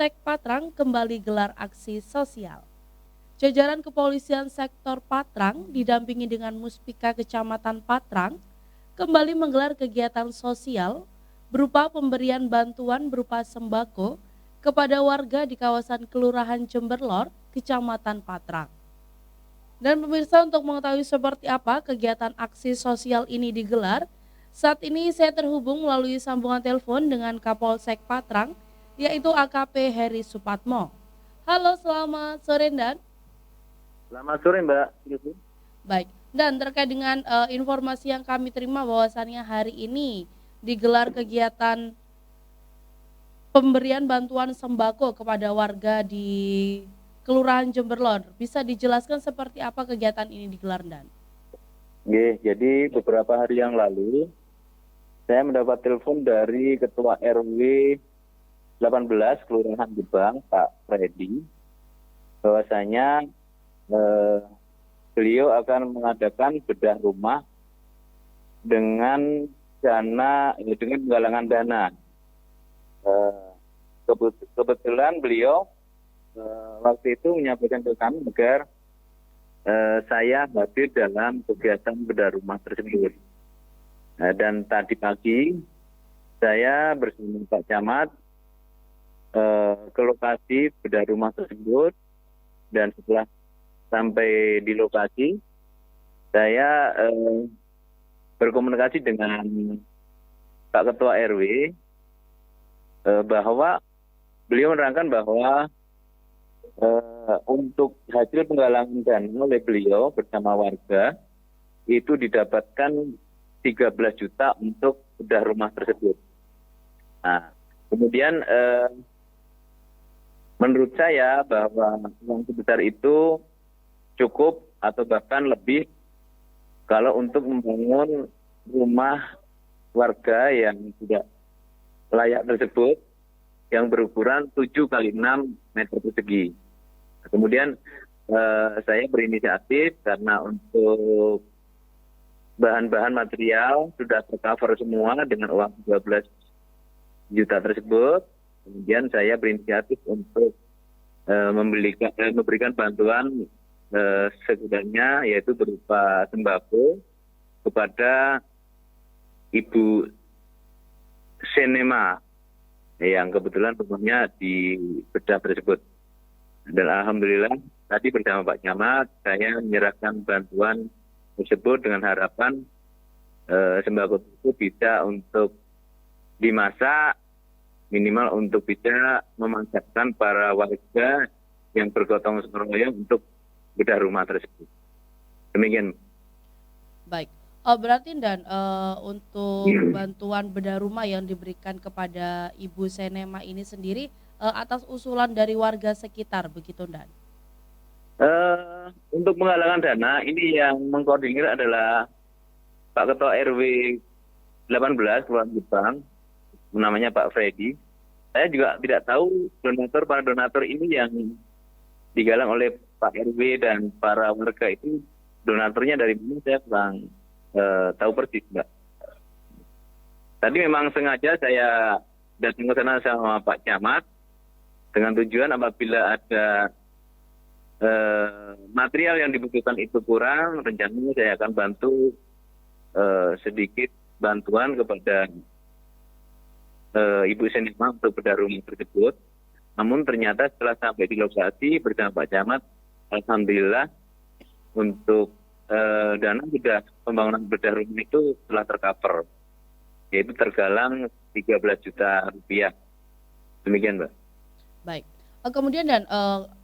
Kapolsek Patrang kembali gelar aksi sosial. Jajaran kepolisian sektor Patrang didampingi dengan Muspika Kecamatan Patrang kembali menggelar kegiatan sosial berupa pemberian bantuan berupa sembako kepada warga di kawasan Kelurahan Jemberlor, Kecamatan Patrang. Dan pemirsa, untuk mengetahui seperti apa kegiatan aksi sosial ini digelar, saat ini saya terhubung melalui sambungan telepon dengan Kapolsek Patrang, yaitu AKP Heri Supatmo. Halo, selamat sore Dan. Selamat sore Mbak. Baik, dan terkait dengan informasi yang kami terima bahwasannya hari ini digelar kegiatan pemberian bantuan sembako kepada warga di Kelurahan Jemberlor. Bisa dijelaskan seperti apa kegiatan ini digelar Dan? Oke, jadi beberapa hari yang lalu saya mendapat telepon dari Ketua RW 18 Kelurahan Gebang, Pak Freddy, bahwasanya beliau akan mengadakan bedah rumah dengan dengan penggalangan dana. Kebetulan beliau waktu itu menyampaikan ke kami agar saya hadir dalam kegiatan bedah rumah tersebut. Dan tadi pagi saya bersama Pak Camat ke lokasi bedah rumah tersebut, dan setelah sampai di lokasi saya berkomunikasi dengan Pak Ketua RW bahwa beliau menerangkan bahwa untuk hasil penggalangan dana oleh beliau bersama warga itu didapatkan 13 juta untuk bedah rumah tersebut. Nah, kemudian menurut saya bahwa uang sebesar itu cukup atau bahkan lebih kalau untuk membangun rumah warga yang tidak layak tersebut yang berukuran 7 kali 6 meter persegi. Kemudian saya berinisiatif karena untuk bahan-bahan material sudah tercover semua dengan uang 12 juta tersebut. Kemudian saya berinisiatif untuk memberikan bantuan sekudanya, yaitu berupa sembako kepada Ibu Senema yang kebetulan rumahnya di bedah tersebut. Dan alhamdulillah tadi bersama Pak Camat saya menyerahkan bantuan tersebut dengan harapan sembako itu bisa untuk dimasak, minimal untuk bisa memanfaatkan para warga yang bergotong royong untuk bedah rumah tersebut. Demikian. Baik. Berarti Dan, untuk bantuan bedah rumah yang diberikan kepada Ibu Senema ini sendiri atas usulan dari warga sekitar, begitu Dan? Untuk penggalangan dana ini yang mengkoordinir adalah Pak Ketua RW 18 Kelurahan Gebang, namanya Pak Freddy. Saya juga tidak tahu para donatur ini yang digalang oleh Pak RW dan para warga itu donaturnya dari mana, saya kurang tahu persis, Mbak. Tadi memang sengaja saya datang ke sana sama Pak Camat dengan tujuan apabila ada material yang dibutuhkan itu kurang, rencananya saya akan bantu sedikit bantuan kepada Ibu Senema untuk bedah rumah tersebut. Namun ternyata setelah sampai di lokasi bersama Pak Camat, alhamdulillah untuk dana sudah pembangunan bedah rumah itu telah tercover, yaitu tergalang 13 juta rupiah. Demikian, Mbak. Baik. Kemudian Dan,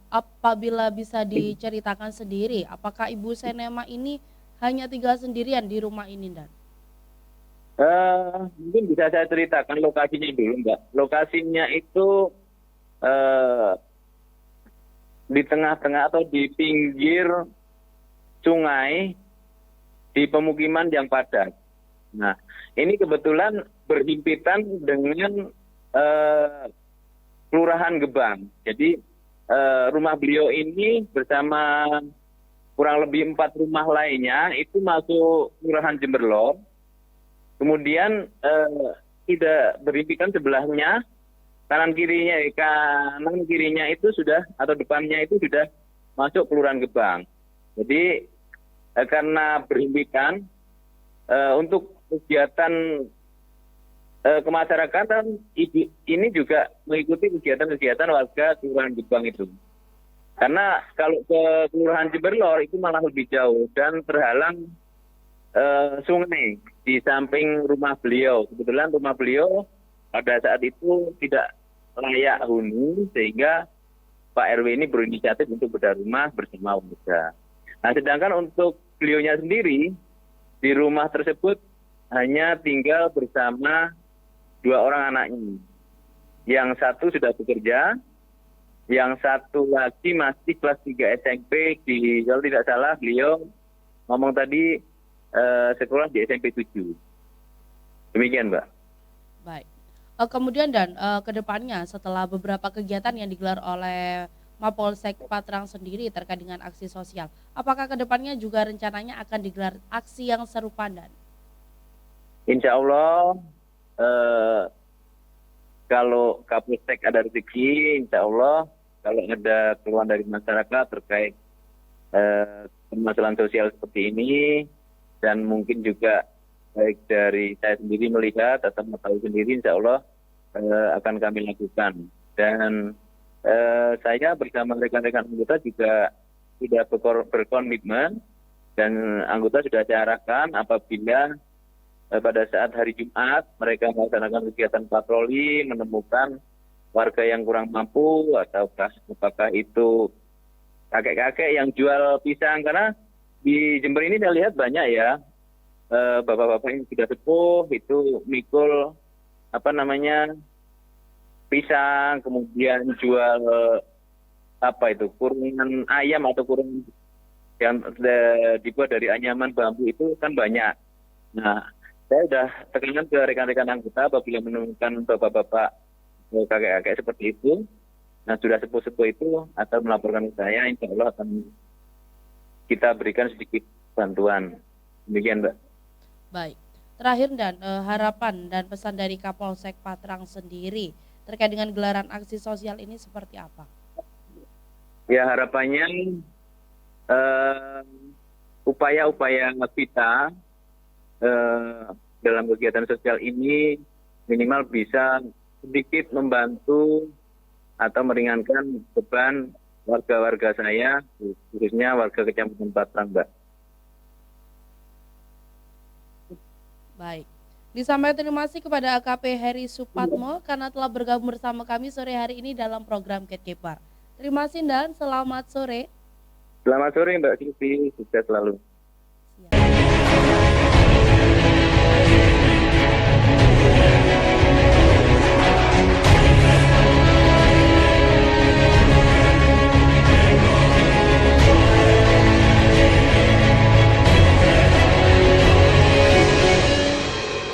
apabila bisa diceritakan sendiri, apakah Ibu Senema ini hanya tinggal sendirian di rumah ini, Dan? Mungkin bisa saya ceritakan lokasinya dulu, Mbak. Lokasinya itu di tengah-tengah atau di pinggir sungai di pemukiman yang padat. Nah, ini kebetulan berhimpitan dengan Kelurahan Gebang. Jadi rumah beliau ini bersama kurang lebih 4 rumah lainnya itu masuk Kelurahan Jemberlor. Kemudian tidak berhimpitan sebelahnya kanan kirinya itu sudah atau depannya itu sudah masuk Kelurahan Gebang. Jadi karena berhimpitan untuk kegiatan kemasyarakatan ini juga mengikuti kegiatan-kegiatan warga Kelurahan Gebang itu. Karena kalau ke Kelurahan Ciberlor itu malah lebih jauh dan terhalang sungai di samping rumah beliau. Kebetulan rumah beliau pada saat itu tidak layak huni sehingga Pak RW ini berinisiatif untuk bedah rumah bersama warga. Nah, sedangkan untuk beliaunya sendiri di rumah tersebut hanya tinggal bersama 2 orang anaknya. Yang satu sudah bekerja, yang satu lagi masih kelas 3 SMP kalau tidak salah beliau ngomong tadi sekolah di SMP 7. Demikian, Mbak. Baik. Kemudian dan ke depannya setelah beberapa kegiatan yang digelar oleh Mapolsek Patrang sendiri terkait dengan aksi sosial, apakah ke depannya juga rencananya akan digelar aksi yang serupa dan? Insya Allah kalau Kapolsek ada rezeki, insya Allah kalau ada keluhan dari masyarakat terkait permasalahan sosial seperti ini, dan mungkin juga baik dari saya sendiri melihat atau mengetahui sendiri, insya Allah akan kami lakukan. Dan saya bersama rekan-rekan anggota juga sudah berkomitmen, dan anggota sudah saya arahkan apabila pada saat hari Jumat mereka melaksanakan kegiatan patroli menemukan warga yang kurang mampu atau apakah itu kakek-kakek yang jual pisang, karena di Jember ini saya lihat banyak ya bapak-bapak yang sudah sepuh itu mikul pisang, kemudian jual kurungan ayam atau kurung yang dibuat dari anyaman bambu itu kan banyak. Nah, saya sudah tekankan ke rekan-rekan anggota apabila menemukan bapak-bapak kakek-kakek seperti itu, nah sudah sepuh-sepuh itu atau melaporkan ke saya, insya Allah akan kita berikan sedikit bantuan. Demikian, Mbak. Baik. Terakhir dan harapan dan pesan dari Kapolsek Patrang sendiri terkait dengan gelaran aksi sosial ini seperti apa? Ya, harapannya upaya-upaya kita dalam kegiatan sosial ini minimal bisa sedikit membantu atau meringankan beban warga-warga saya, khususnya warga Kecamatan Patrang, Mbak. Baik. Disampaikan terima kasih kepada AKP Heri Supatmo karena telah bergabung bersama kami sore hari ini dalam program Gatekeeper. Terima kasih dan selamat sore. Selamat sore Mbak Silvi, sukses selalu.